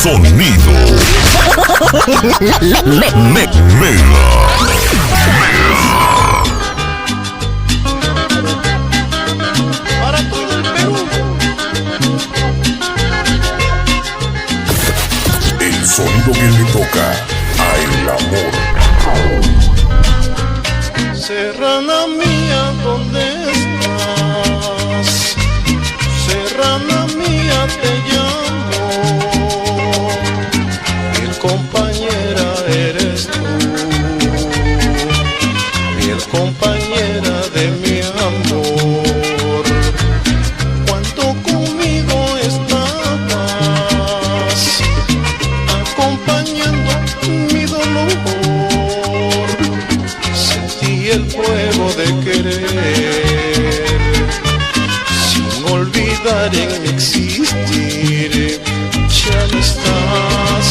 Sonido Mega. Para todo el Perú. El sonido que le toca a el amor. Serrana mía, ¿dónde estás? Serrana mía, te llamo. Fiel compañera eres tú, fiel compañera de mi amor. Cuando conmigo estabas, acompañando mi dolor, sentí el fuego de querer, sin olvidar en mi existir. Ya no estás,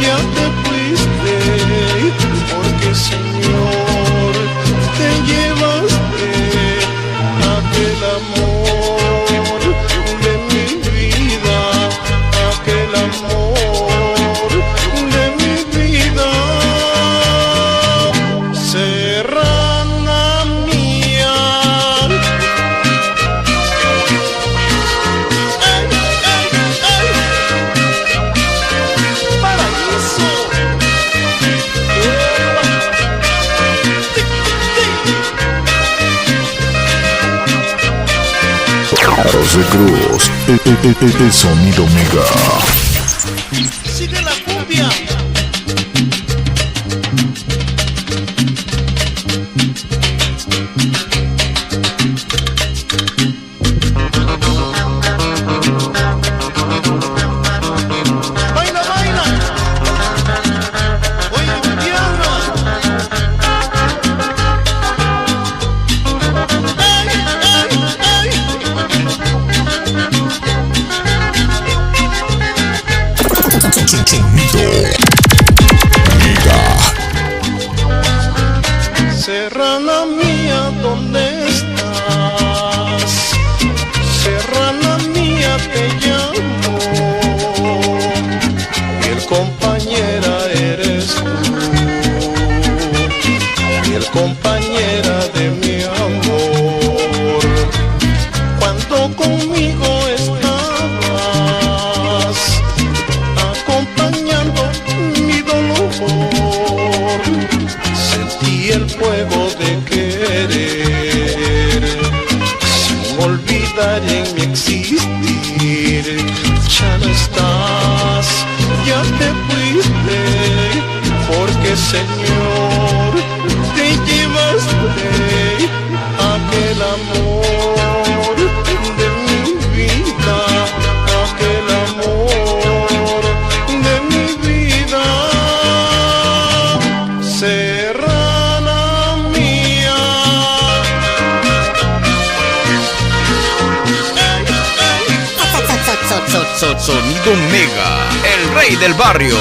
ya te fuiste, porque Señor, te llevaste aquel amor de mi vida, aquel amor de mi vida. Serrana mía, ay, ay, ay, paraíso. José Cruz, el sonido Mega. Sigue la cumbia. Baila, baila. Oye, tierra. Ay, ay, ay. Sonido Mega. Serrana mía, ¿dónde estás? Serrana mía, te llamo. Fiel compañera eres tú, fiel compañera de mi amor. Cuando conmigo estabas, acompañando mi dolor, sentí el fuego de querer, sin olvidar en mi existir. Ya no estás, ya te fuiste, porque Señor, te llevaste aquel amor de mi vida, aquel amor de mi vida. Serrana mía, ay, ay, Sonido Mega, el rey del barrio.